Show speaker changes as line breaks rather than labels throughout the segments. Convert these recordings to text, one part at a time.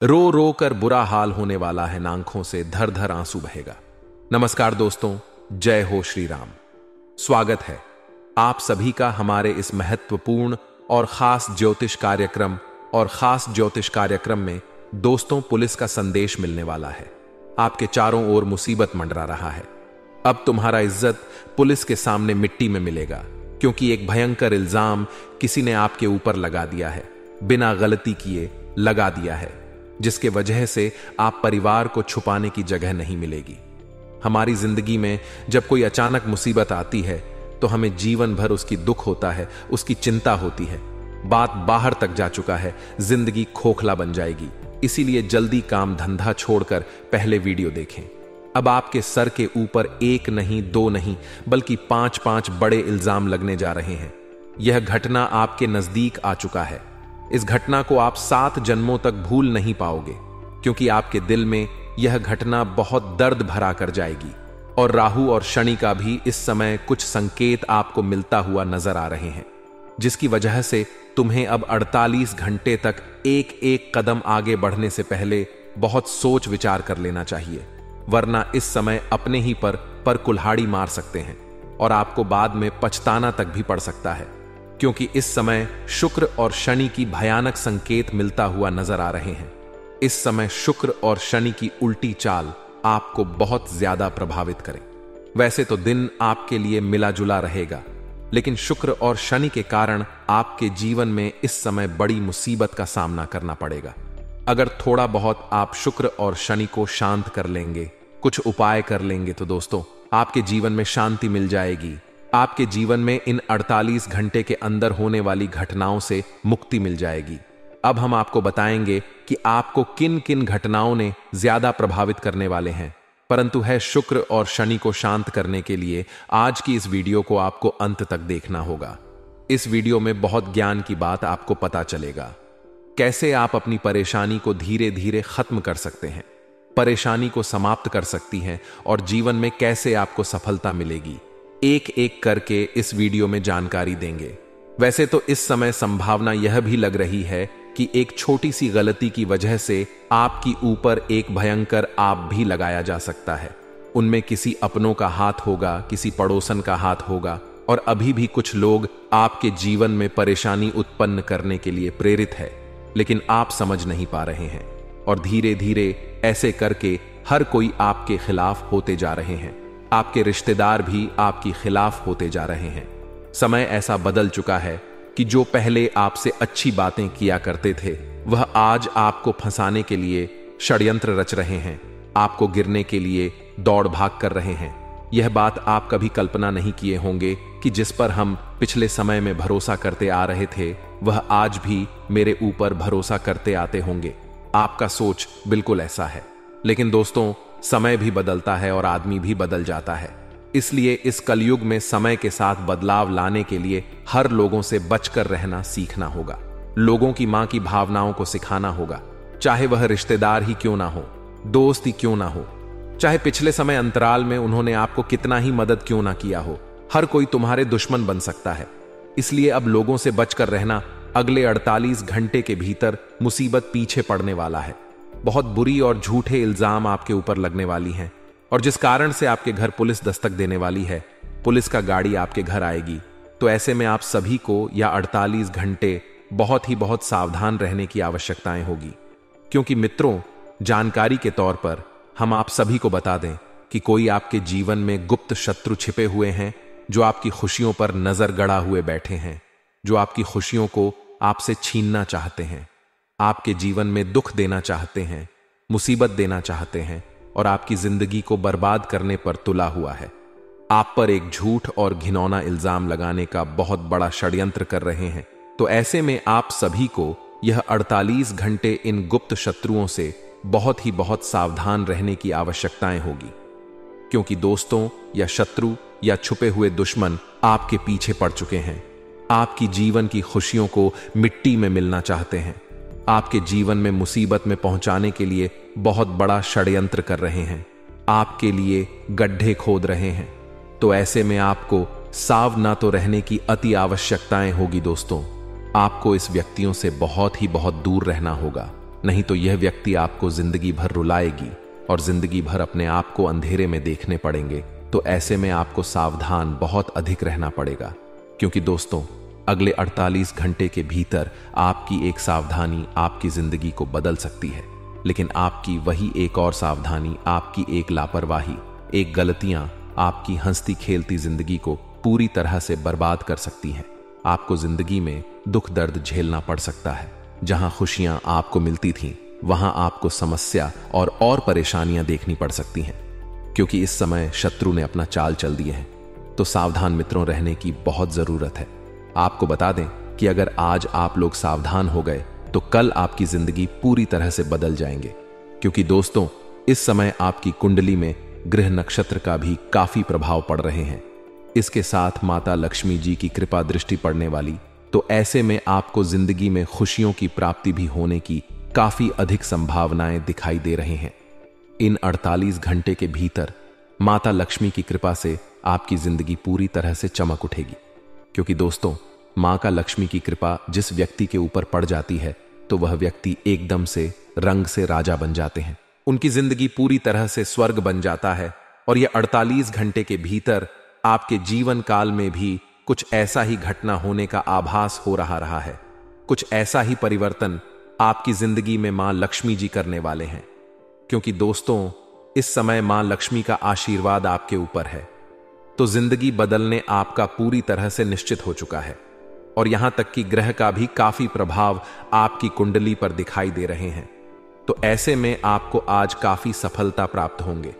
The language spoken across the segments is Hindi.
रो रो कर बुरा हाल होने वाला है, आंखों से धर धर आंसू बहेगा। नमस्कार दोस्तों, जय हो श्री राम। स्वागत है आप सभी का हमारे इस महत्वपूर्ण और खास ज्योतिष कार्यक्रम में। दोस्तों, पुलिस का संदेश मिलने वाला है। आपके चारों ओर मुसीबत मंडरा रहा है। अब तुम्हारा इज्जत पुलिस के सामने मिट्टी में मिलेगा, क्योंकि एक भयंकर इल्जाम किसी ने आपके ऊपर लगा दिया है, बिना गलती किए लगा दिया है, जिसके वजह से आप परिवार को छुपाने की जगह नहीं मिलेगी। हमारी जिंदगी में जब कोई अचानक मुसीबत आती है तो हमें जीवन भर उसकी दुख होता है, उसकी चिंता होती है। बात बाहर तक जा चुका है, जिंदगी खोखला बन जाएगी। इसीलिए जल्दी काम धंधा छोड़कर पहले वीडियो देखें। अब आपके सर के ऊपर एक नहीं, दो नहीं, बल्कि 5 बड़े इल्जाम लगने जा रहे हैं। यह घटना आपके नजदीक आ चुका है। इस घटना को आप 7 जन्मों तक भूल नहीं पाओगे, क्योंकि आपके दिल में यह घटना बहुत दर्द भरा कर जाएगी। और राहु और शनि का भी इस समय कुछ संकेत आपको मिलता हुआ नजर आ रहे हैं, जिसकी वजह से तुम्हें अब 48 घंटे तक एक एक कदम आगे बढ़ने से पहले बहुत सोच विचार कर लेना चाहिए, वरना इस समय अपने ही पर कुल्हाड़ी मार सकते हैं और आपको बाद में पछताना तक भी पड़ सकता है, क्योंकि इस समय शुक्र और शनि की भयानक संकेत मिलता हुआ नजर आ रहे हैं। इस समय शुक्र और शनि की उल्टी चाल आपको बहुत ज्यादा प्रभावित करें। वैसे तो दिन आपके लिए मिला जुला रहेगा, लेकिन शुक्र और शनि के कारण आपके जीवन में इस समय बड़ी मुसीबत का सामना करना पड़ेगा। अगर थोड़ा बहुत आप शुक्र और शनि को शांत कर लेंगे, कुछ उपाय कर लेंगे, तो दोस्तों आपके जीवन में शांति मिल जाएगी। आपके जीवन में इन 48 घंटे के अंदर होने वाली घटनाओं से मुक्ति मिल जाएगी। अब हम आपको बताएंगे कि आपको किन किन घटनाओं ने ज्यादा प्रभावित करने वाले हैं, परंतु है शुक्र और शनि को शांत करने के लिए आज की इस वीडियो को आपको अंत तक देखना होगा। इस वीडियो में बहुत ज्ञान की बात आपको पता चलेगा। कैसे आप अपनी परेशानी को धीरे धीरे खत्म कर सकते हैं, परेशानी को समाप्त कर सकती हैं, और जीवन में कैसे आपको सफलता मिलेगी, एक एक करके इस वीडियो में जानकारी देंगे। वैसे तो इस समय संभावना यह भी लग रही है कि एक छोटी सी गलती की वजह से आपकी ऊपर एक भयंकर आग भी लगाया जा सकता है। उनमें किसी अपनों का हाथ होगा, किसी पड़ोसन का हाथ होगा, और अभी भी कुछ लोग आपके जीवन में परेशानी उत्पन्न करने के लिए प्रेरित है, लेकिन आप समझ नहीं पा रहे हैं। और धीरे धीरे ऐसे करके हर कोई आपके खिलाफ होते जा रहे हैं। आपके रिश्तेदार भी आपके खिलाफ होते जा रहे हैं। समय ऐसा बदल चुका है कि जो पहले आपसे अच्छी बातें किया करते थे, वह आज आपको फंसाने के लिए षड्यंत्र रच रहे हैं, आपको गिरने के लिए दौड़ भाग कर रहे हैं। यह बात आप कभी कल्पना नहीं किए होंगे कि जिस पर हम पिछले समय में भरोसा करते आ रहे थे, वह आज भी मेरे ऊपर भरोसा करते आते होंगे। आपका सोच बिल्कुल ऐसा है। लेकिन दोस्तों, समय भी बदलता है और आदमी भी बदल जाता है। इसलिए इस कलयुग में समय के साथ बदलाव लाने के लिए हर लोगों से बचकर रहना सीखना होगा। लोगों की मां की भावनाओं को सिखाना होगा, चाहे वह रिश्तेदार ही क्यों ना हो, दोस्त ही क्यों ना हो, चाहे पिछले समय अंतराल में उन्होंने आपको कितना ही मदद क्यों ना किया हो। हर कोई तुम्हारे दुश्मन बन सकता है। इसलिए अब लोगों से बचकर रहना। अगले 48 घंटे के भीतर मुसीबत पीछे पड़ने वाला है। बहुत बुरी और झूठे इल्जाम आपके ऊपर लगने वाली हैं, और जिस कारण से आपके घर पुलिस दस्तक देने वाली है। पुलिस का गाड़ी आपके घर आएगी। तो ऐसे में आप सभी को या 48 घंटे बहुत सावधान रहने की आवश्यकताएं होगी, क्योंकि मित्रों, जानकारी के तौर पर हम आप सभी को बता दें कि कोई आपके जीवन में गुप्त शत्रु छिपे हुए हैं, जो आपकी खुशियों पर नजर गड़ा हुए बैठे हैं, जो आपकी खुशियों को आपसे छीनना चाहते हैं, आपके जीवन में दुख देना चाहते हैं, मुसीबत देना चाहते हैं, और आपकी जिंदगी को बर्बाद करने पर तुला हुआ है। आप पर एक झूठ और घिनौना इल्जाम लगाने का बहुत बड़ा षड्यंत्र कर रहे हैं। तो ऐसे में आप सभी को यह 48 घंटे इन गुप्त शत्रुओं से बहुत सावधान रहने की आवश्यकताएं होगी, क्योंकि दोस्तों या शत्रु या छुपे हुए दुश्मन आपके पीछे पड़ चुके हैं। आपकी जीवन की खुशियों को मिट्टी में मिलना चाहते हैं। आपके जीवन में मुसीबत में पहुंचाने के लिए बहुत बड़ा षड्यंत्र कर रहे हैं, आपके लिए गड्ढे खोद रहे हैं। तो ऐसे में आपको सावधान तो रहने की अति आवश्यकताएं होगी। दोस्तों, आपको इस व्यक्तियों से बहुत दूर रहना होगा। नहीं तो यह व्यक्ति आपको जिंदगी भर रुलाएगी और जिंदगी भर अपने आप को अंधेरे में देखने पड़ेंगे। तो ऐसे में आपको सावधान बहुत अधिक रहना पड़ेगा, क्योंकि दोस्तों अगले 48 घंटे के भीतर आपकी एक सावधानी आपकी जिंदगी को बदल सकती है। लेकिन आपकी वही एक और सावधानी, आपकी एक लापरवाही, एक गलतियां आपकी हंसती खेलती जिंदगी को पूरी तरह से बर्बाद कर सकती हैं। आपको जिंदगी में दुख दर्द झेलना पड़ सकता है। जहां खुशियां आपको मिलती थीं, वहां आपको समस्या और परेशानियां देखनी पड़ सकती हैं, क्योंकि इस समय शत्रु ने अपना चाल चल दिए हैं। तो सावधान मित्रों रहने की बहुत जरूरत है। आपको बता दें कि अगर आज आप लोग सावधान हो गए तो कल आपकी जिंदगी पूरी तरह से बदल जाएंगे, क्योंकि दोस्तों इस समय आपकी कुंडली में ग्रह नक्षत्र का भी काफी प्रभाव पड़ रहे हैं। इसके साथ माता लक्ष्मी जी की कृपा दृष्टि पड़ने वाली, तो ऐसे में आपको जिंदगी में खुशियों की प्राप्ति भी होने की काफी अधिक संभावनाएं दिखाई दे रहे हैं। इन 48 घंटे के भीतर माता लक्ष्मी की कृपा से आपकी जिंदगी पूरी तरह से चमक उठेगी, क्योंकि दोस्तों मां का लक्ष्मी की कृपा जिस व्यक्ति के ऊपर पड़ जाती है तो वह व्यक्ति एकदम से रंग से राजा बन जाते हैं। उनकी जिंदगी पूरी तरह से स्वर्ग बन जाता है। और यह 48 घंटे के भीतर आपके जीवन काल में भी कुछ ऐसा ही घटना होने का आभास हो रहा है। कुछ ऐसा ही परिवर्तन आपकी जिंदगी में मां लक्ष्मी जी करने वाले हैं, क्योंकि दोस्तों इस समय मां लक्ष्मी का आशीर्वाद आपके ऊपर है। तो जिंदगी बदलने आपका पूरी तरह से निश्चित हो चुका है। और यहां तक कि ग्रह का भी काफी प्रभाव आपकी कुंडली पर दिखाई दे रहे हैं। तो ऐसे में आपको आज काफी सफलता प्राप्त होंगे,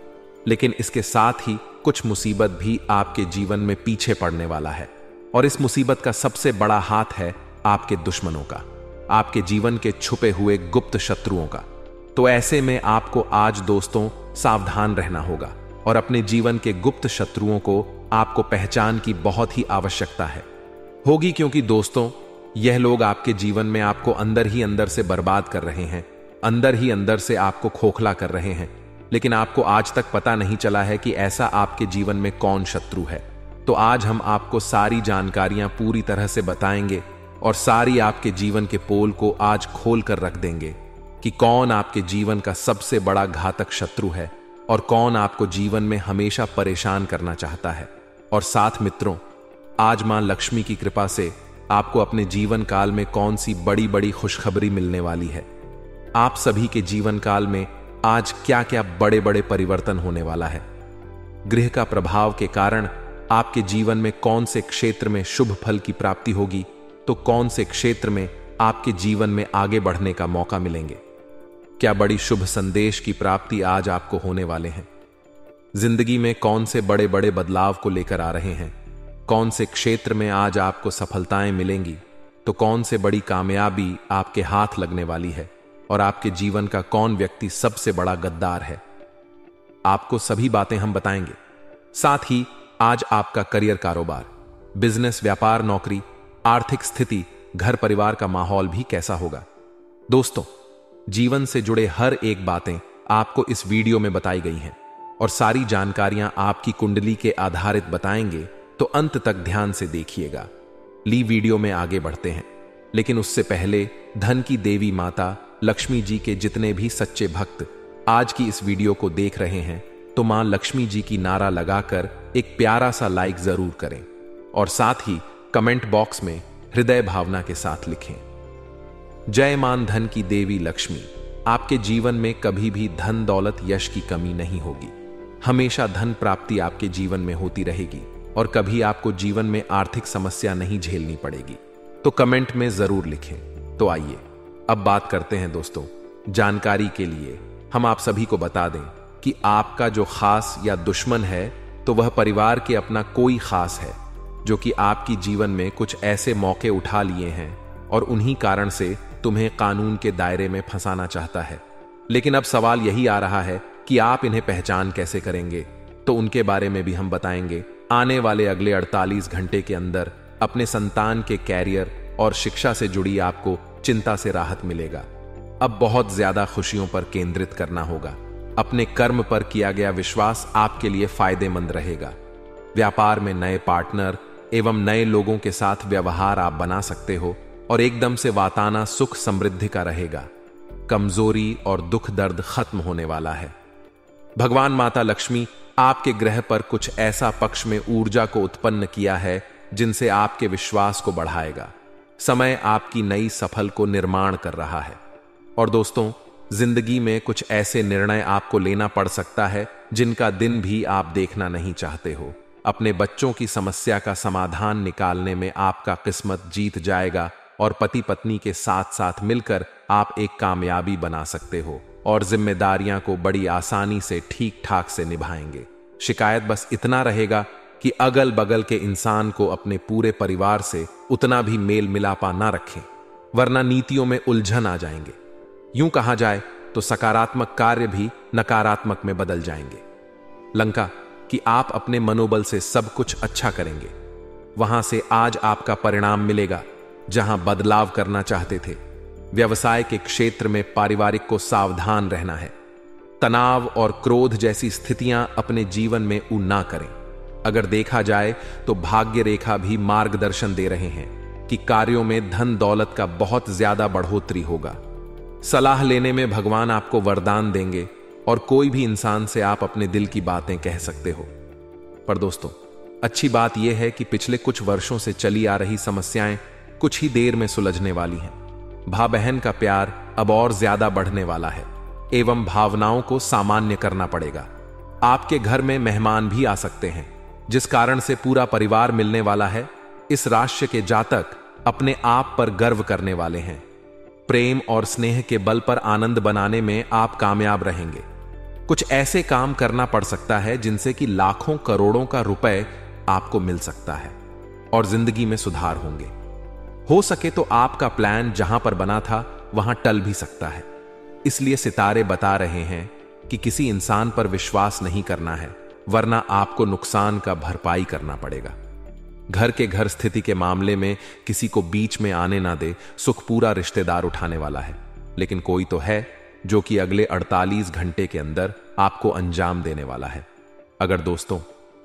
लेकिन इसके साथ ही कुछ मुसीबत भी आपके जीवन में पीछे पड़ने वाला है। और इस मुसीबत का सबसे बड़ा हाथ है आपके दुश्मनों का, आपके जीवन के छुपे हुए गुप्त शत्रुओं का। तो ऐसे में आपको आज दोस्तों सावधान रहना होगा और अपने जीवन के गुप्त शत्रुओं को आपको पहचान की बहुत ही आवश्यकता होगी, क्योंकि दोस्तों यह लोग आपके जीवन में आपको अंदर ही अंदर से बर्बाद कर रहे हैं, अंदर ही अंदर से आपको खोखला कर रहे हैं। लेकिन आपको आज तक पता नहीं चला है कि ऐसा आपके जीवन में कौन शत्रु है। तो आज हम आपको सारी जानकारियां पूरी तरह से बताएंगे और सारी आपके जीवन के पोल को आज खोल कर रख देंगे कि कौन आपके जीवन का सबसे बड़ा घातक शत्रु है और कौन आपको जीवन में हमेशा परेशान करना चाहता है। और साथ मित्रों, आज मां लक्ष्मी की कृपा से आपको अपने जीवन काल में कौन सी बड़ी बड़ी खुशखबरी मिलने वाली है। आप सभी के जीवन काल में आज क्या क्या बड़े बड़े परिवर्तन होने वाला है। ग्रह का प्रभाव के कारण आपके जीवन में कौन से क्षेत्र में शुभ फल की प्राप्ति होगी, तो कौन से क्षेत्र में आपके जीवन में आगे बढ़ने का मौका मिलेंगे। क्या बड़ी शुभ संदेश की प्राप्ति आज आपको होने वाले हैं। जिंदगी में कौन से बड़े बड़े बदलाव को लेकर आ रहे हैं, कौन से क्षेत्र में आज आपको सफलताएं मिलेंगी, तो कौन से बड़ी कामयाबी आपके हाथ लगने वाली है और आपके जीवन का कौन व्यक्ति सबसे बड़ा गद्दार है। आपको सभी बातें हम बताएंगे। साथ ही आज आपका करियर, कारोबार, बिजनेस, व्यापार, नौकरी, आर्थिक स्थिति, घर परिवार का माहौल भी कैसा होगा। दोस्तों जीवन से जुड़े हर एक बातें आपको इस वीडियो में बताई गई हैं और सारी जानकारियां आपकी कुंडली के आधारित बताएंगे, तो अंत तक ध्यान से देखिएगा। वीडियो में आगे बढ़ते हैं, लेकिन उससे पहले धन की देवी माता लक्ष्मी जी के जितने भी सच्चे भक्त आज की इस वीडियो को देख रहे हैं, तो मां लक्ष्मी जी की नारा लगाकर एक प्यारा सा लाइक जरूर करें और साथ ही कमेंट बॉक्स में हृदय भावना के साथ लिखें, जय मान धन की देवी लक्ष्मी। आपके जीवन में कभी भी धन दौलत यश की कमी नहीं होगी। हमेशा धन प्राप्ति आपके जीवन में होती रहेगी और कभी आपको जीवन में आर्थिक समस्या नहीं झेलनी पड़ेगी। तो कमेंट में जरूर लिखें। तो आइए अब बात करते हैं दोस्तों। जानकारी के लिए हम आप सभी को बता दें कि आपका जो खास या दुश्मन है, तो वह परिवार के अपना कोई खास है जो कि आपकी जीवन में कुछ ऐसे मौके उठा लिए हैं और उन्हीं कारण से तुम्हें कानून के दायरे में फंसाना चाहता है। लेकिन अब सवाल यही आ रहा है कि आप इन्हें पहचान कैसे करेंगे, तो उनके बारे में भी हम बताएंगे। आने वाले अगले 48 घंटे के अंदर अपने संतान के कैरियर और शिक्षा से जुड़ी आपको चिंता से राहत मिलेगा। अब बहुत ज्यादा खुशियों पर केंद्रित करना होगा। अपने कर्म पर किया गया विश्वास आपके लिए फायदेमंद रहेगा। व्यापार में नए पार्टनर एवं नए लोगों के साथ व्यवहार आप बना सकते हो और एकदम से वाताना सुख समृद्धि का रहेगा। कमजोरी और दुख दर्द खत्म होने वाला है। भगवान माता लक्ष्मी आपके ग्रह पर कुछ ऐसा पक्ष में ऊर्जा को उत्पन्न किया है जिनसे आपके विश्वास को बढ़ाएगा। समय आपकी नई सफल को निर्माण कर रहा है। और दोस्तों, जिंदगी में कुछ ऐसे निर्णय आपको लेना पड़ सकता है जिनका दिन भी आप देखना नहीं चाहते हो। अपने बच्चों की समस्या का समाधान निकालने में आपका किस्मत जीत जाएगा और पति पत्नी के साथ साथ मिलकर आप एक कामयाबी बना सकते हो और जिम्मेदारियां को बड़ी आसानी से ठीक ठाक से निभाएंगे। शिकायत बस इतना रहेगा कि अगल बगल के इंसान को अपने पूरे परिवार से उतना भी मेल मिलापा ना रखें, वरना नीतियों में उलझन आ जाएंगे। यूं कहा जाए तो सकारात्मक कार्य भी नकारात्मक में बदल जाएंगे। लंका कि आप अपने मनोबल से सब कुछ अच्छा करेंगे, वहां से आज आपका परिणाम मिलेगा जहां बदलाव करना चाहते थे। व्यवसाय के क्षेत्र में पारिवारिक को सावधान रहना है। तनाव और क्रोध जैसी स्थितियां अपने जीवन में ना करें। अगर देखा जाए तो भाग्य रेखा भी मार्गदर्शन दे रहे हैं कि कार्यों में धन दौलत का बहुत ज्यादा बढ़ोतरी होगा। सलाह लेने में भगवान आपको वरदान देंगे और कोई भी इंसान से आप अपने दिल की बातें कह सकते हो। पर दोस्तों, अच्छी बात यह है कि पिछले कुछ वर्षों से चली आ रही समस्याएं कुछ ही देर में सुलझने वाली हैं। भाई बहन का प्यार अब और ज्यादा बढ़ने वाला है एवं भावनाओं को सामान्य करना पड़ेगा। आपके घर में मेहमान भी आ सकते हैं, जिस कारण से पूरा परिवार मिलने वाला है। इस राशि के जातक अपने आप पर गर्व करने वाले हैं। प्रेम और स्नेह के बल पर आनंद बनाने में आप कामयाब रहेंगे। कुछ ऐसे काम करना पड़ सकता है जिनसे कि लाखों करोड़ों का रुपए आपको मिल सकता है और जिंदगी में सुधार होंगे। हो सके तो आपका प्लान जहां पर बना था वहां टल भी सकता है। इसलिए सितारे बता रहे हैं कि किसी इंसान पर विश्वास नहीं करना है, वरना आपको नुकसान का भरपाई करना पड़ेगा। घर के घर स्थिति के मामले में किसी को बीच में आने ना दे। सुख पूरा रिश्तेदार उठाने वाला है, लेकिन कोई तो है जो कि अगले 48 घंटे के अंदर आपको अंजाम देने वाला है। अगर दोस्तों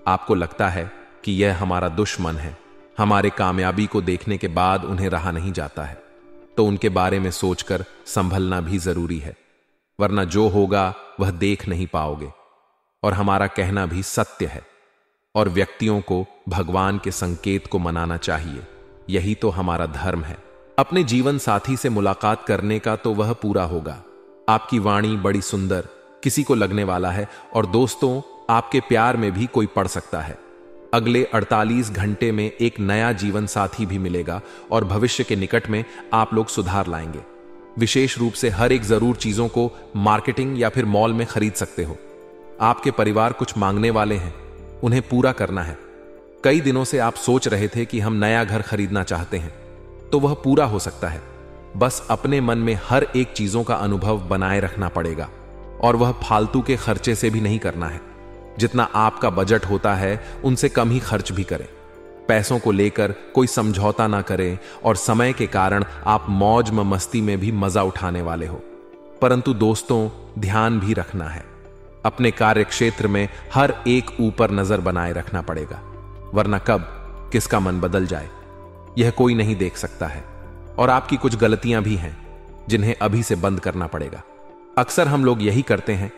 आपको लगता है कि यह हमारा दुश्मन है, हमारे कामयाबी को देखने के बाद उन्हें रहा नहीं जाता है, तो उनके बारे में सोचकर संभलना भी जरूरी है, वरना जो होगा वह देख नहीं पाओगे। और हमारा कहना भी सत्य है और व्यक्तियों को भगवान के संकेत को मनाना चाहिए। यही तो हमारा धर्म है। अपने जीवन साथी से मुलाकात करने का तो वह पूरा होगा। आपकी वाणी बड़ी सुंदर किसी को लगने वाला है और दोस्तों आपके प्यार में भी कोई पड़ सकता है। अगले 48 घंटे में एक नया जीवन साथी भी मिलेगा और भविष्य के निकट में आप लोग सुधार लाएंगे। विशेष रूप से हर एक जरूर चीजों को मार्केटिंग या फिर मॉल में खरीद सकते हो। आपके परिवार कुछ मांगने वाले हैं, उन्हें पूरा करना है। कई दिनों से आप सोच रहे थे कि हम नया घर खरीदना चाहते हैं, तो वह पूरा हो सकता है। बस अपने मन में हर एक चीजों का अनुभव बनाए रखना पड़ेगा और वह फालतू के खर्चे से भी नहीं करना है। जितना आपका बजट होता है उनसे कम ही खर्च भी करें। पैसों को लेकर कोई समझौता ना करें और समय के कारण आप मौज मस्ती में भी मजा उठाने वाले हो। परंतु दोस्तों ध्यान भी रखना है, अपने कार्य क्षेत्र में हर एक ऊपर नजर बनाए रखना पड़ेगा, वरना कब किसका मन बदल जाए यह कोई नहीं देख सकता है। और आपकी कुछ गलतियां भी हैं जिन्हें अभी से बंद करना पड़ेगा। अक्सर हम लोग यही करते हैं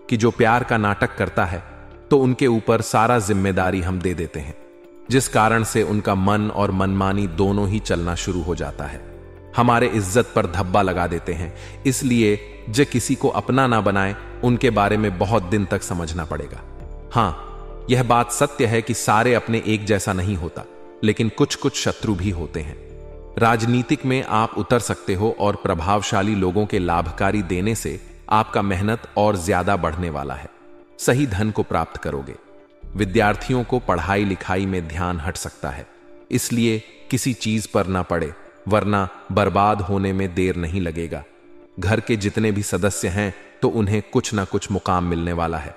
कि जो प्यार का नाटक करता है तो उनके ऊपर सारा जिम्मेदारी हम दे देते हैं, जिस कारण से उनका मन और मनमानी दोनों ही चलना शुरू हो जाता है। हमारे इज्जत पर धब्बा लगा देते हैं। इसलिए जो किसी को अपना ना बनाए उनके बारे में बहुत दिन तक समझना पड़ेगा। हां, यह बात सत्य है कि सारे अपने एक जैसा नहीं होता, लेकिन कुछ कुछ शत्रु भी होते हैं। राजनीतिक में आप उतर सकते हो और प्रभावशाली लोगों के लाभकारी देने से आपका मेहनत और ज्यादा बढ़ने वाला है। सही धन को प्राप्त करोगे। विद्यार्थियों को पढ़ाई लिखाई में ध्यान हट सकता है, इसलिए किसी चीज पर ना पड़े, वरना बर्बाद होने में देर नहीं लगेगा। घर के जितने भी सदस्य हैं तो उन्हें कुछ ना कुछ मुकाम मिलने वाला है।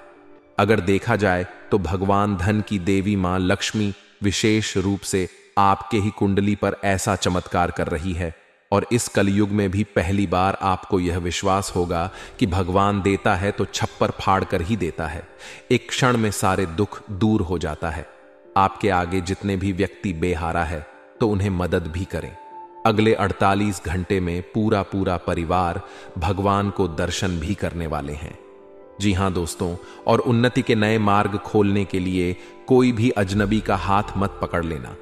अगर देखा जाए तो भगवान धन की देवी मां लक्ष्मी विशेष रूप से आपके ही कुंडली पर ऐसा चमत्कार कर रही है और इस कलयुग में भी पहली बार आपको यह विश्वास होगा कि भगवान देता है तो छप्पर फाड़ कर ही देता है। एक क्षण में सारे दुख दूर हो जाता है। आपके आगे जितने भी व्यक्ति बेहारा है तो उन्हें मदद भी करें। अगले 48 घंटे में पूरा पूरा परिवार भगवान को दर्शन भी करने वाले हैं। जी हां दोस्तों, और उन्नति के नए मार्ग खोलने के लिए कोई भी अजनबी का हाथ मत पकड़ लेना,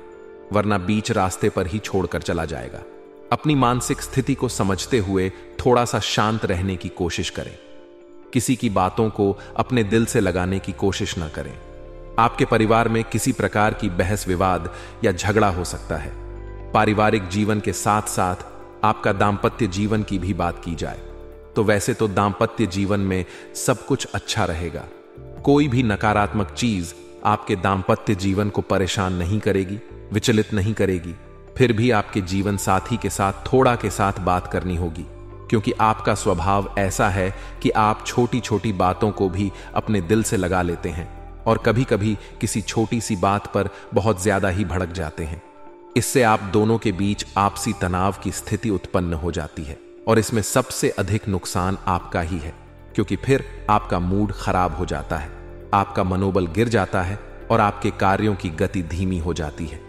वरना बीच रास्ते पर ही छोड़कर चला जाएगा। अपनी मानसिक स्थिति को समझते हुए थोड़ा सा शांत रहने की कोशिश करें। किसी की बातों को अपने दिल से लगाने की कोशिश ना करें। आपके परिवार में किसी प्रकार की बहस विवाद या झगड़ा हो सकता है। पारिवारिक जीवन के साथ साथ आपका दांपत्य जीवन की भी बात की जाए तो वैसे तो दांपत्य जीवन में सब कुछ अच्छा रहेगा। कोई भी नकारात्मक चीज आपके दांपत्य जीवन को परेशान नहीं करेगी, विचलित नहीं करेगी। फिर भी आपके जीवन साथी के साथ थोड़ा के साथ बात करनी होगी, क्योंकि आपका स्वभाव ऐसा है कि आप छोटी छोटी बातों को भी अपने दिल से लगा लेते हैं और कभी कभी किसी छोटी सी बात पर बहुत ज्यादा ही भड़क जाते हैं। इससे आप दोनों के बीच आपसी तनाव की स्थिति उत्पन्न हो जाती है और इसमें सबसे अधिक नुकसान आपका ही है, क्योंकि फिर आपका मूड खराब हो जाता है, आपका मनोबल गिर जाता है और आपके कार्यों की गति धीमी हो जाती है।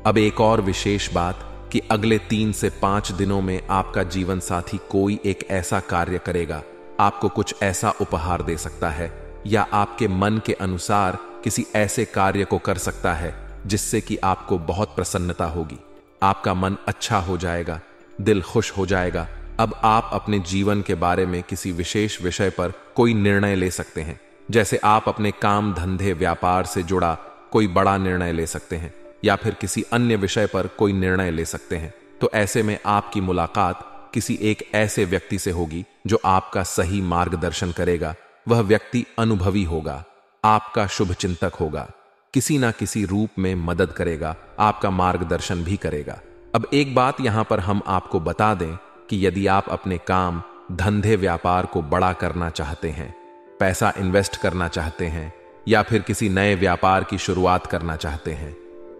अब एक और विशेष बात कि अगले 3 से 5 दिनों में आपका जीवन साथी कोई एक ऐसा कार्य करेगा, आपको कुछ ऐसा उपहार दे सकता है या आपके मन के अनुसार किसी ऐसे कार्य को कर सकता है जिससे कि आपको बहुत प्रसन्नता होगी। आपका मन अच्छा हो जाएगा, दिल खुश हो जाएगा। अब आप अपने जीवन के बारे में किसी विशेष विषय पर कोई निर्णय ले सकते हैं, जैसे आप अपने काम धंधे व्यापार से जुड़ा कोई बड़ा निर्णय ले सकते हैं या फिर किसी अन्य विषय पर कोई निर्णय ले सकते हैं। तो ऐसे में आपकी मुलाकात किसी एक ऐसे व्यक्ति से होगी जो आपका सही मार्गदर्शन करेगा। वह व्यक्ति अनुभवी होगा, आपका शुभ चिंतक होगा, किसी ना किसी रूप में मदद करेगा, आपका मार्गदर्शन भी करेगा। अब एक बात यहां पर हम आपको बता दें कि यदि आप अपने काम धंधे व्यापार को बड़ा करना चाहते हैं, पैसा इन्वेस्ट करना चाहते हैं या फिर किसी नए व्यापार की शुरुआत करना चाहते हैं,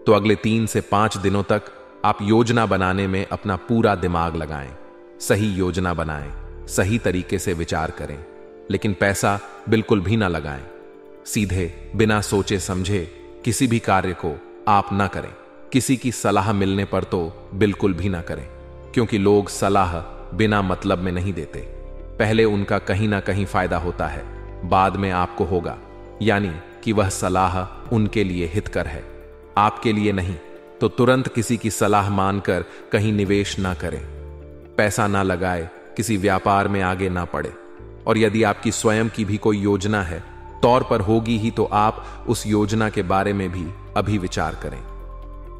तो अगले 3 से 5 दिनों तक आप योजना बनाने में अपना पूरा दिमाग लगाएं। सही योजना बनाएं, सही तरीके से विचार करें, लेकिन पैसा बिल्कुल भी ना लगाएं। सीधे बिना सोचे समझे किसी भी कार्य को आप ना करें। किसी की सलाह मिलने पर तो बिल्कुल भी ना करें, क्योंकि लोग सलाह बिना मतलब में नहीं देते। पहले उनका कहीं ना कहीं फायदा होता है, बाद में आपको होगा, यानी कि वह सलाह उनके लिए हितकर है, आपके लिए नहीं। तो तुरंत किसी की सलाह मानकर कहीं निवेश ना करें, पैसा ना लगाए, किसी व्यापार में आगे ना पड़े। और यदि आपकी स्वयं की भी कोई योजना है, तौर पर होगी ही, तो आप उस योजना के बारे में भी अभी विचार करें।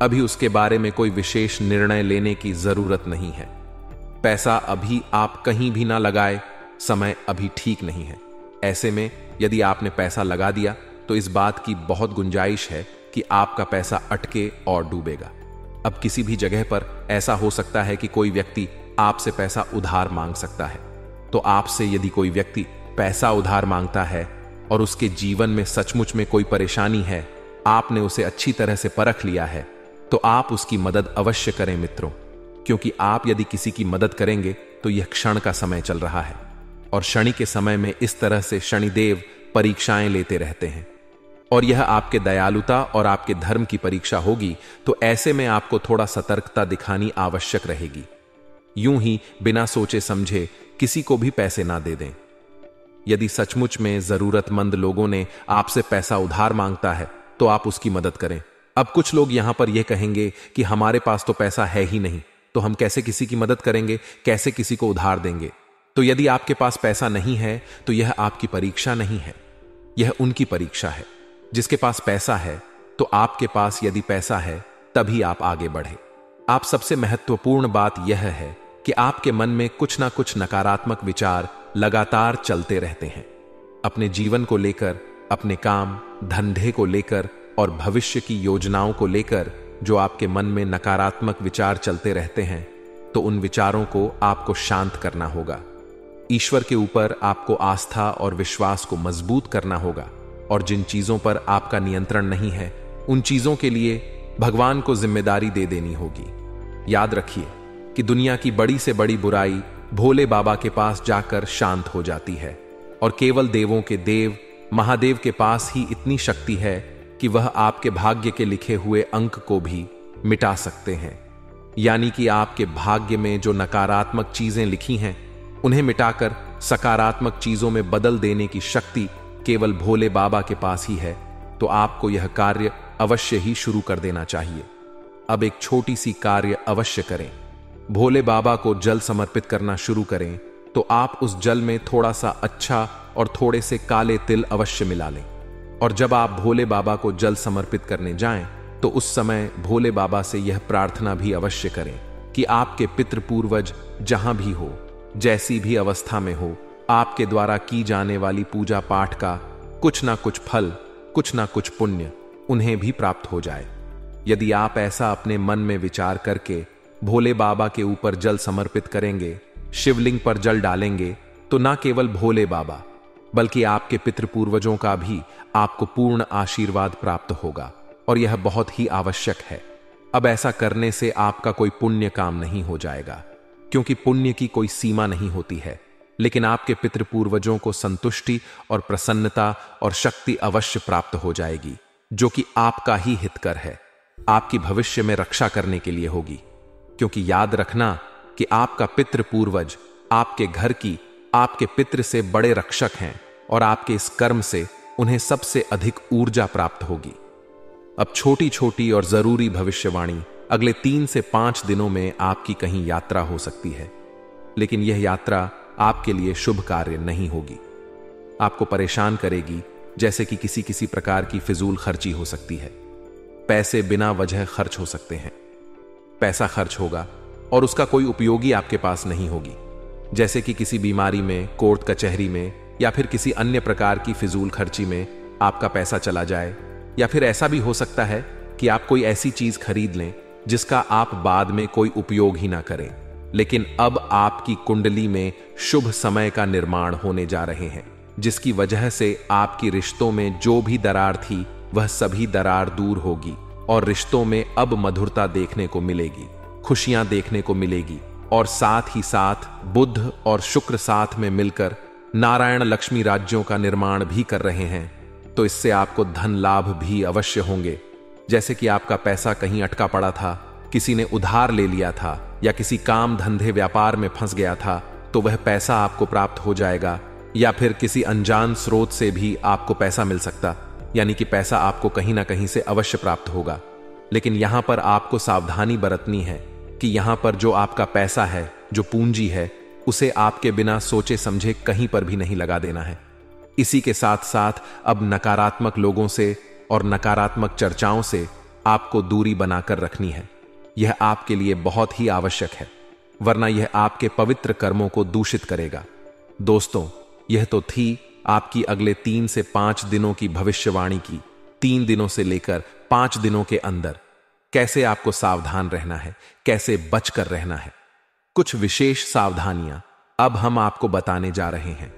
अभी उसके बारे में कोई विशेष निर्णय लेने की जरूरत नहीं है। पैसा अभी आप कहीं भी ना लगाए, समय अभी ठीक नहीं है। ऐसे में यदि आपने पैसा लगा दिया तो इस बात की बहुत गुंजाइश है कि आपका पैसा अटके और डूबेगा। अब किसी भी जगह पर ऐसा हो सकता है कि कोई व्यक्ति आपसे पैसा उधार मांग सकता है। तो आपसे यदि कोई व्यक्ति पैसा उधार मांगता है और उसके जीवन में सचमुच में कोई परेशानी है, आपने उसे अच्छी तरह से परख लिया है, तो आप उसकी मदद अवश्य करें मित्रों, क्योंकि आप यदि किसी की मदद करेंगे तो यह क्षण का समय चल रहा है और शनि के समय में इस तरह से शनिदेव परीक्षाएं लेते रहते हैं और यह आपके दयालुता और आपके धर्म की परीक्षा होगी। तो ऐसे में आपको थोड़ा सतर्कता दिखानी आवश्यक रहेगी। यूं ही बिना सोचे समझे किसी को भी पैसे ना दे दें। यदि सचमुच में जरूरतमंद लोगों ने आपसे पैसा उधार मांगता है तो आप उसकी मदद करें। अब कुछ लोग यहां पर यह कहेंगे कि हमारे पास तो पैसा है ही नहीं, तो हम कैसे किसी की मदद करेंगे, कैसे किसी को उधार देंगे। तो यदि आपके पास पैसा नहीं है तो यह आपकी परीक्षा नहीं है, यह उनकी परीक्षा है। जिसके पास पैसा है, तो आपके पास यदि पैसा है तभी आप आगे बढ़े। आप सबसे महत्वपूर्ण बात यह है कि आपके मन में कुछ ना कुछ नकारात्मक विचार लगातार चलते रहते हैं। अपने जीवन को लेकर, अपने काम धंधे को लेकर और भविष्य की योजनाओं को लेकर जो आपके मन में नकारात्मक विचार चलते रहते हैं, तो उन विचारों को आपको शांत करना होगा। ईश्वर के ऊपर आपको आस्था और विश्वास को मजबूत करना होगा और जिन चीजों पर आपका नियंत्रण नहीं है, उन चीजों के लिए भगवान को जिम्मेदारी दे देनी होगी। याद रखिए कि दुनिया की बड़ी से बड़ी बुराई भोले बाबा के पास जाकर शांत हो जाती है और केवल देवों के देव महादेव के पास ही इतनी शक्ति है कि वह आपके भाग्य के लिखे हुए अंक को भी मिटा सकते हैं। यानी कि आपके भाग्य में जो नकारात्मक चीजें लिखी हैं उन्हें मिटाकर सकारात्मक चीजों में बदल देने की शक्ति केवल भोले बाबा के पास ही है, तो आपको यह कार्य अवश्य ही शुरू कर देना चाहिए। अब एक छोटी सी कार्य अवश्य करें। भोले बाबा को जल समर्पित करना शुरू करें तो आप उस जल में थोड़ा सा अच्छा और थोड़े से काले तिल अवश्य मिला लें। और जब आप भोले बाबा को जल समर्पित करने जाएं तो उस समय भोले बाबा से यह प्रार्थना भी अवश्य करें कि आपके पितृ पूर्वज जहां भी हो, जैसी भी अवस्था में हो, आपके द्वारा की जाने वाली पूजा पाठ का कुछ ना कुछ फल, कुछ ना कुछ पुण्य उन्हें भी प्राप्त हो जाए। यदि आप ऐसा अपने मन में विचार करके भोले बाबा के ऊपर जल समर्पित करेंगे, शिवलिंग पर जल डालेंगे, तो ना केवल भोले बाबा बल्कि आपके पितृ पूर्वजों का भी आपको पूर्ण आशीर्वाद प्राप्त होगा, और यह बहुत ही आवश्यक है। अब ऐसा करने से आपका कोई पुण्य काम नहीं हो जाएगा, क्योंकि पुण्य की कोई सीमा नहीं होती है, लेकिन आपके पितृ पूर्वजों को संतुष्टि और प्रसन्नता और शक्ति अवश्य प्राप्त हो जाएगी, जो कि आपका ही हितकर है, आपकी भविष्य में रक्षा करने के लिए होगी। क्योंकि याद रखना कि आपका पितृ पूर्वज आपके घर की, आपके पितृ से बड़े रक्षक हैं, और आपके इस कर्म से उन्हें सबसे अधिक ऊर्जा प्राप्त होगी। अब छोटी छोटी और जरूरी भविष्यवाणी अगले 3 से 5 दिनों में आपकी कहीं यात्रा हो सकती है, लेकिन यह यात्रा आपके लिए शुभ कार्य नहीं होगी, आपको परेशान करेगी। जैसे कि किसी किसी प्रकार की फिजूल खर्ची हो सकती है, पैसे बिना वजह खर्च हो सकते हैं, पैसा खर्च होगा और उसका कोई उपयोगी आपके पास नहीं होगी, जैसे कि किसी बीमारी में, कोर्ट कचहरी में, या फिर किसी अन्य प्रकार की फिजूल खर्ची में आपका पैसा चला जाए। या फिर ऐसा भी हो सकता है कि आप कोई ऐसी चीज खरीद लें जिसका आप बाद में कोई उपयोग ही ना करें, लेकिन अब आपकी कुंडली में शुभ समय का निर्माण होने जा रहे हैं, जिसकी वजह से आपकी रिश्तों में जो भी दरार थी वह सभी दरार दूर होगी, और रिश्तों में अब मधुरता देखने को मिलेगी, खुशियां देखने को मिलेगी, और साथ ही साथ बुध और शुक्र साथ में मिलकर नारायण लक्ष्मी राज्यों का निर्माण भी कर रहे हैं, तो इससे आपको धन लाभ भी अवश्य होंगे। जैसे कि आपका पैसा कहीं अटका पड़ा था, किसी ने उधार ले लिया था, या किसी काम धंधे व्यापार में फंस गया था, तो वह पैसा आपको प्राप्त हो जाएगा, या फिर किसी अनजान स्रोत से भी आपको पैसा मिल सकता, यानी कि पैसा आपको कहीं ना कहीं से अवश्य प्राप्त होगा। लेकिन यहां पर आपको सावधानी बरतनी है कि यहां पर जो आपका पैसा है, जो पूंजी है, उसे आपके बिना सोचे समझे कहीं पर भी नहीं लगा देना है। इसी के साथ साथ अब नकारात्मक लोगों से और नकारात्मक चर्चाओं से आपको दूरी बनाकर रखनी है। यह आपके लिए बहुत ही आवश्यक है, वरना यह आपके पवित्र कर्मों को दूषित करेगा। दोस्तों, यह तो थी आपकी अगले 3 से 5 दिनों की भविष्यवाणी की। 3 दिनों से लेकर 5 दिनों के अंदर कैसे आपको सावधान रहना है, कैसे बचकर रहना है। कुछ विशेष सावधानियां अब हम आपको बताने जा रहे हैं।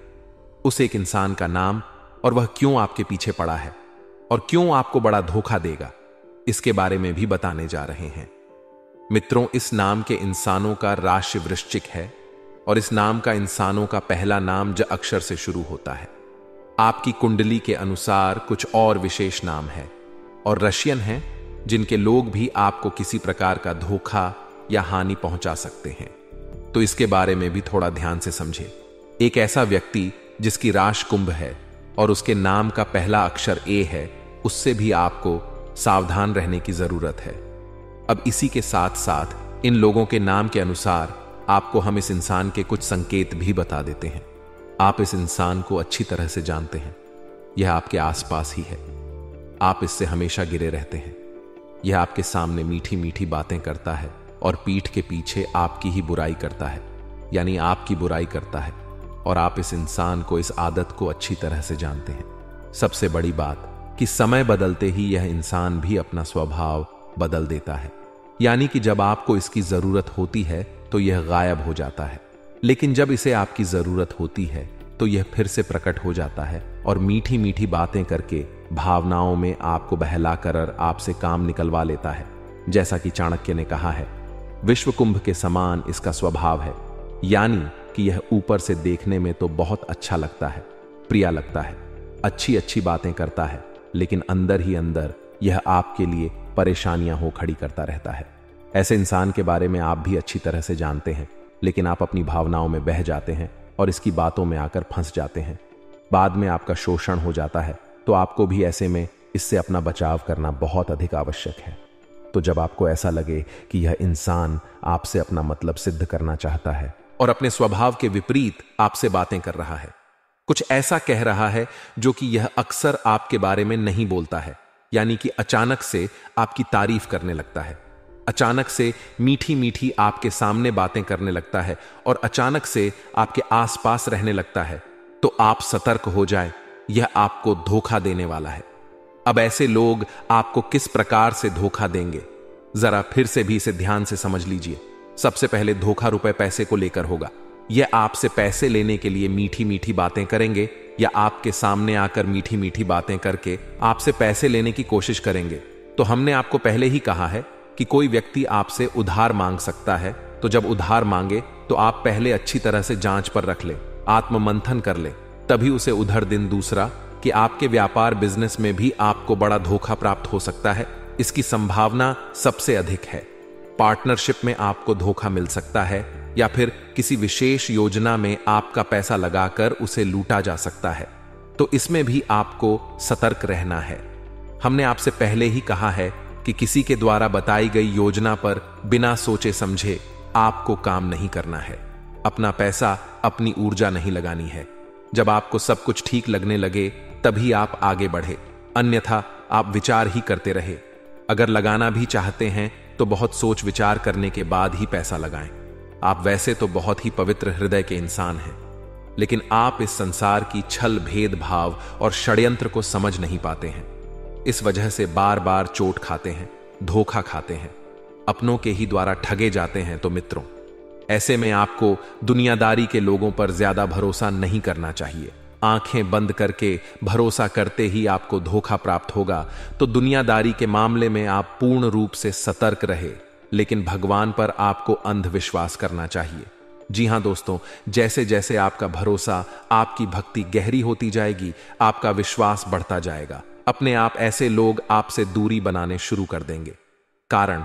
उस एक इंसान का नाम और वह क्यों आपके पीछे पड़ा है और क्यों आपको बड़ा धोखा देगा, इसके बारे में भी बताने जा रहे हैं। मित्रों, इस नाम के इंसानों का राशि वृश्चिक है और इस नाम का इंसानों का पहला नाम ज अक्षर से शुरू होता है। आपकी कुंडली के अनुसार कुछ और विशेष नाम है और रशियन हैं, जिनके लोग भी आपको किसी प्रकार का धोखा या हानि पहुंचा सकते हैं। तो इसके बारे में भी थोड़ा ध्यान से समझे। एक ऐसा व्यक्ति जिसकी राशि कुंभ है और उसके नाम का पहला अक्षर ए है, उससे भी आपको सावधान रहने की जरूरत है। अब इसी के साथ साथ इन लोगों के नाम के अनुसार आपको हम इस इंसान के कुछ संकेत भी बता देते हैं। आप इस इंसान को अच्छी तरह से जानते हैं, यह आपके आसपास ही है, आप इससे हमेशा गिरे रहते हैं। यह आपके सामने मीठी मीठी बातें करता है और पीठ के पीछे आपकी ही बुराई करता है, यानी आपकी बुराई करता है, और आप इस इंसान को, इस आदत को अच्छी तरह से जानते हैं। सबसे बड़ी बात कि समय बदलते ही यह इंसान भी अपना स्वभाव बदल देता है, यानी कि जब आपको इसकी जरूरत होती है तो यह गायब हो जाता है, लेकिन जब इसे आपकी जरूरत होती है तो यह फिर से प्रकट हो जाता है और मीठी मीठी बातें करके भावनाओं में आपको बहलाकर आपसे काम निकलवा लेता है। जैसा कि चाणक्य ने कहा है, विश्व कुंभ के समान इसका स्वभाव है, यानी कि यह ऊपर से देखने में तो बहुत अच्छा लगता है, प्रिय लगता है, अच्छी अच्छी बातें करता है, लेकिन अंदर ही अंदर यह आपके लिए परेशानियां हो खड़ी करता रहता है। ऐसे इंसान के बारे में आप भी अच्छी तरह से जानते हैं, लेकिन आप अपनी भावनाओं में बह जाते हैं और इसकी बातों में आकर फंस जाते हैं। बाद में आपका शोषण हो जाता है, तो आपको भी ऐसे में इससे अपना बचाव करना बहुत अधिक आवश्यक है। तो जब आपको ऐसा लगे कि यह इंसान आपसे अपना मतलब सिद्ध करना चाहता है और अपने स्वभाव के विपरीत आपसे बातें कर रहा है, कुछ ऐसा कह रहा है जो कि यह अक्सर आपके बारे में नहीं बोलता है, यानी कि अचानक से आपकी तारीफ करने लगता है, अचानक से मीठी मीठी आपके सामने बातें करने लगता है और अचानक से आपके आसपास रहने लगता है, तो आप सतर्क हो जाएं, यह आपको धोखा देने वाला है। अब ऐसे लोग आपको किस प्रकार से धोखा देंगे, जरा फिर से भी इसे ध्यान से समझ लीजिए। सबसे पहले धोखा रुपए पैसे को लेकर होगा। यह आपसे पैसे लेने के लिए मीठी मीठी बातें करेंगे या आपके सामने आकर मीठी मीठी बातें करके आपसे पैसे लेने की कोशिश करेंगे। तो हमने आपको पहले ही कहा है कि कोई व्यक्ति आपसे उधार मांग सकता है, तो जब उधार मांगे तो आप पहले अच्छी तरह से जांच पर रख ले, आत्ममंथन कर ले, तभी उसे उधर। दिन दूसरा कि आपके व्यापार बिजनेस में भी आपको बड़ा धोखा प्राप्त हो सकता है, इसकी संभावना सबसे अधिक है। पार्टनरशिप में आपको धोखा मिल सकता है या फिर किसी विशेष योजना में आपका पैसा लगाकर उसे लूटा जा सकता है, तो इसमें भी आपको सतर्क रहना है। हमने आपसे पहले ही कहा है कि किसी के द्वारा बताई गई योजना पर बिना सोचे समझे आपको काम नहीं करना है। अपना पैसा, अपनी ऊर्जा नहीं लगानी है। जब आपको सब कुछ ठीक लगने लगे तभी आप आगे बढ़े, अन्यथा आप विचार ही करते रहे। अगर लगाना भी चाहते हैं तो बहुत सोच विचार करने के बाद ही पैसा लगाएं। आप वैसे तो बहुत ही पवित्र हृदय के इंसान हैं, लेकिन आप इस संसार की छल, भेदभाव और षड्यंत्र को समझ नहीं पाते हैं। इस वजह से बार बार चोट खाते हैं, धोखा खाते हैं, अपनों के ही द्वारा ठगे जाते हैं। तो मित्रों, ऐसे में आपको दुनियादारी के लोगों पर ज्यादा भरोसा नहीं करना चाहिए। आंखें बंद करके भरोसा करते ही आपको धोखा प्राप्त होगा, तो दुनियादारी के मामले में आप पूर्ण रूप से सतर्क रहे, लेकिन भगवान पर आपको अंधविश्वास करना चाहिए। जी हां दोस्तों, जैसे जैसे आपका भरोसा, आपकी भक्ति गहरी होती जाएगी, आपका विश्वास बढ़ता जाएगा, अपने आप ऐसे लोग आपसे दूरी बनाने शुरू कर देंगे। कारण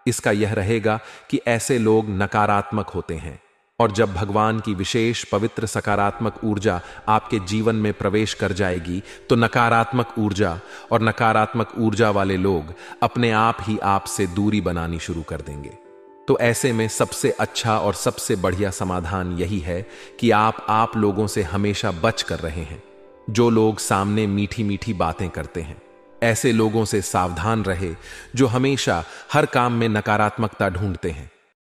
इसका यह रहेगा कि ऐसे लोग नकारात्मक होते हैं, और जब भगवान की विशेष पवित्र सकारात्मक ऊर्जा आपके जीवन में प्रवेश कर जाएगी, तो नकारात्मक ऊर्जा और नकारात्मक ऊर्जा वाले लोग अपने आप ही आपसे दूरी बनानी शुरू कर देंगे। तो ऐसे में सबसे अच्छा और सबसे बढ़िया समाधान यही है कि आप लोगों से हमेशा बच कर रहे हैं। जो लोग सामने मीठी मीठी बातें करते हैं, ऐसे लोगों से सावधान रहे जो हमेशा हर काम में नकारात्मकता ढूंढते हैं।